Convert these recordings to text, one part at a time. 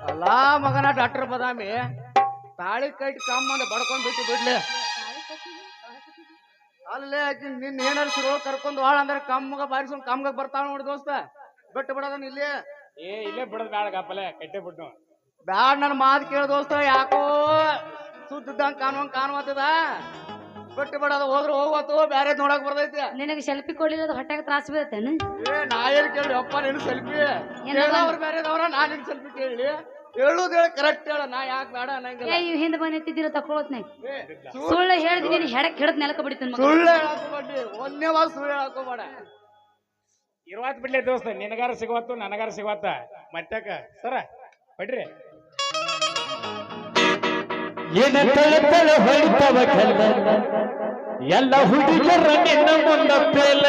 ಅಲ್ಲ ಮಗನ ಡಾಕ್ಟರ್ ಬದಾಮಿ ತಾಳಿ ಕಟ್ಟಿ ಕಮ್ಮಂದ ಬಡ್ಕೊಂಡ್ ಬಿಟ್ಟು ಬಿಡ್ಲಿ ಅಲ್ಲೇ ಆಕಿ ನಿನ್ ಏನಾರ ಶುರು ಕರ್ಕೊಂಡ್ ಹಾಳ ಅಂದ್ರೆ ಕಮ್ಮಗ ಬಾರಿಸ್ಕೊಂಡ್ ಕಮ್ಮಗ ಬರ್ತಾವ ನೋಡಿ ದೋಸ್ತ ಬಿಟ್ಟು ಬಿಡೋದನ್ ಇಲ್ಲಿ ಇಲ್ಲೇ ಬಿಡೋದ್ ಬ್ಯಾಡ ಗಪ್ಪಲೆ ಕಟ್ಟೆ ಬಿಟ್ಟು ಬ್ಯಾಡ್ ನನ್ ಮಾತು ಕೇಳ ದೋಸ್ತ ಯಾಕೋ ಸುದ್ದಂಗ ಕಾಣುವಂಗ ಬಿಟ್ಟು ಬಿಡೋದು ಹೋದ್ರು ಹೋಗತ್ತು ಬ್ಯಾರೆ ನೋಡಕ್ ಬರ್ತೈತಿ ನಿನಗೆ ಸೆಲ್ಫಿ ಕೊಡ್ಲಿಲ್ಲ ಹೊಟ್ಟೆಗೆ ತ್ರಾಸ ಬೀಳತ್ತೇನು ನಾ ಏನ್ ಕೇಳಿ ಅಪ್ಪ ನೀನು ಸೆಲ್ಫಿ ಅವ್ರ ಬ್ಯಾರೆದವ್ರ ನಾ ನಿನ್ ಸೆಲ್ಫಿ ಕೇಳಿ ಹೇಳುದು ಹೇಳಿ ಕರೆಕ್ಟ್ ಹೇಳ ನಾ ಯಾಕೆ ಬೇಡ ಅನ್ನಂಗಿಲ್ಲ ಹಿಂದೆ ಬಂದ್ ಎತ್ತಿದ್ದೀರ ತಕೊಳತ್ನ ಸುಳ್ಳು ಹೇಳಿದ್ವಿ ನೀನು ಹೆಡಕ್ ಹಿಡದ್ ನೆಲಕ ಬಿಡಿತೀನಿ ಸುಳ್ಳು ಹೇಳಕೋಬೇಡಿ ಒಂದೇ ವಾರ ಸುಳ್ಳು ಹೇಳಕೋಬೇಡ ಇರುವತ್ ಬಿಡ್ಲಿ ದೋಸ್ತ ನಿನಗಾರ ಸಿಗುವತ್ತು ನನಗಾರ ಸಿಗುವತ್ತ ಮತ್ತ್ಯಾಕ ಸರ ಬಿಡ್ರಿ ಏನ ತಳ ಹೊಳಿತವ ಕಲ್ಲ ಎಲ್ಲ ಹುಡುಗರ ನಿನ್ನ ಮುಂದ ಪೇಲ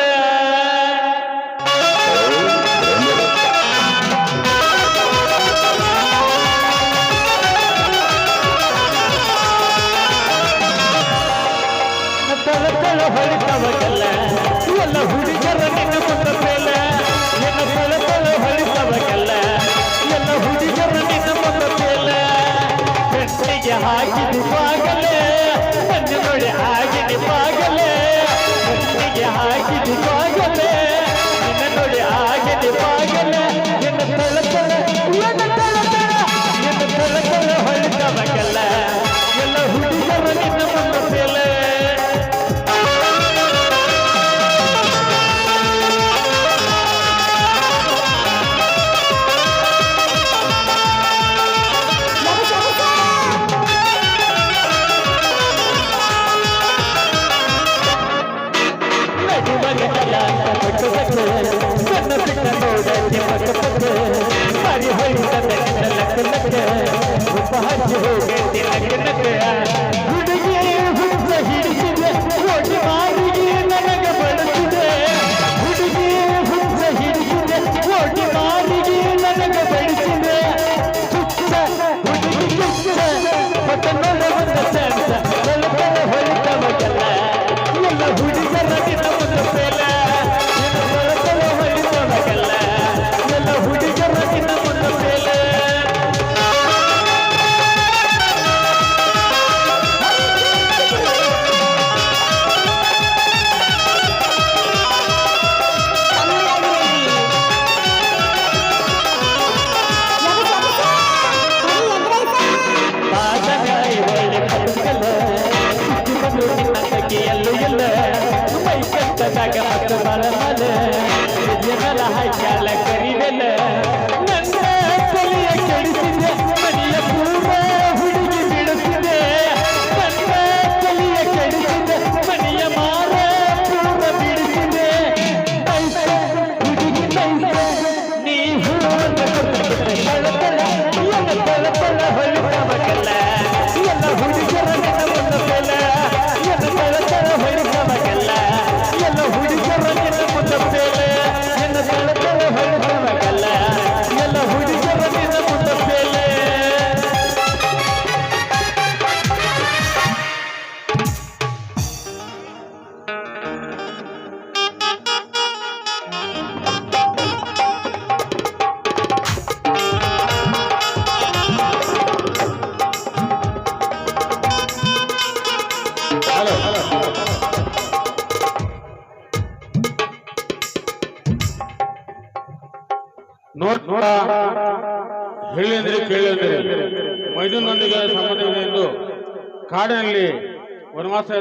ತಳ ಹೊಳಿತವ ಕಲ್ಲ ಎಲ್ಲ ಹುಡುಗರ ನಿನ್ನ ಮುಂದ ಪೇಲ ಏನ ತಳ ಹೊಳಿತವ ಕಲ್ಲ ಎಲ್ಲ ಹುಡುಗರ ನಿನ್ನ ಮುಂದ ಪೇಲ ಬೆಟ್ಟಿಗೆ ಹಾಕಿದ ಬಾಗಲೇ ನನ್ನ ನೋಡಿ ಆಗಿನ ಬಾಗಲೇ ಬೆಟ್ಟಿಗೆ ಹಾಕಿದ ಬಾಗಲೇ ನಿನ್ನ ನೋಡಿ ಆಗಿನ ಬಾಗಲೇ ಎನ್ನ ತಳ ಹೊಳಿತವಕಲ್ಲ ಎಲ್ಲ ಹುಡುಗರ ನಿನ್ನ ಮುಂದ ಪೇಲೆ ನನ್ನ ಬಿಟ್ಟ ನೋಡಕ್ಕೆ ಮಗಪತ್ತೆ ಮರಿ ಹೊಯ್ತ ಲಕ್ಕ ಲಕ್ಕ ಉಪ ಹಚ್ಚಿ ಹೋಗೈತಿ ಲಕ್ಕ ಲಕ್ಕ ಹುಡುಗಿ ಹುಡುಗ ಹಿಡಿಸಿದೆ ಓಡಿ ಮಾರಿಗೆ ನನಗೆ ಬಡಿಸಿದೆ ಹುಡುಗಿ ಹುಡುಗ ಹಿಡಿಸಿದೆ ಓಡಿ ಮಾರಿಗೆ ನನಗೆ ಬಡಿಸಿದೆ ಹುಚ್ಚ ಹುಡುಗಿ ಹುಚ್ಚ ಹೊತ್ತ ನೋಡ ಬಂದ ಚಾನ್ಸ ಬೆಳಕಲ ಹೊಳಿತವಕಲ್ಲ ಎಲ್ಲ ಹುಡುಗರ ನಿನ್ನ ಮುಂದ ಪೇಲ ಎಲ್ಲ ಹುಡುಗರ ನಿನ್ನ ಮುಂದ ಪೇಲ ಬಾದಗಾಯಿ ಒಳ್ಳೆ ಪಕ್ಕಲ ಬಂದು ನಿನ್ನ ಕಕ್ಕೆ ಎಲ್ಲೂ ಎಲ್ಲ ಮೈ ಕಟ್ಟದಾಗ ಮತ್ತು ಬಲಮಲ ಎದೆಗಳ ಹಾಕ್ಯಾಳ ಕರಿವೆಲ್ಲ ನನ್ನ ತಲೆಯ ಕೆಡಿಸಿದೆ ಮನೆಯ ಪೂರ್ವ ಹುಡುಗಿ ಬಿಡಿಸಿದೆ ನನ್ನ ತಲೆಯ ಕೆಡಿಸಿದೆ ಮನೆಯ ಮಾರ ಪೂರ್ವ ಬಿಡಿಸಿದೆ ಹುಡುಗಿ ನೀ ತಳ ಹೊಳಿತವಕಲ್ಲ ಎಲ್ಲ ಹುಡುಗರ ನಿನ್ನ ಮುಂದ ಪೇಲ ಎಲ್ಲ ತಳ ಹೊಳಿತವಕಲ್ಲ ಎಲ್ಲ ಹುಡುಗರ ನಿನ್ನ ಮುಂದ ಪೇಲ ಎನ್ನ ತಳ ಹೊಳಿತವಕಲ್ಲ ಎಲ್ಲ ಹುಡುಗರ ನಿನ್ನ ಮುಂದ ಪೇಲ ನೋಡ ಹೇಳಿದ್ರೆ ಕೇಳಿದ್ರೆ ಮೈದುನೊಂದಿಗೆ ಸಂಬಂಧವಿದೆ ಎಂದು ಕಾಡಿನಲ್ಲಿ ವನವಾಸ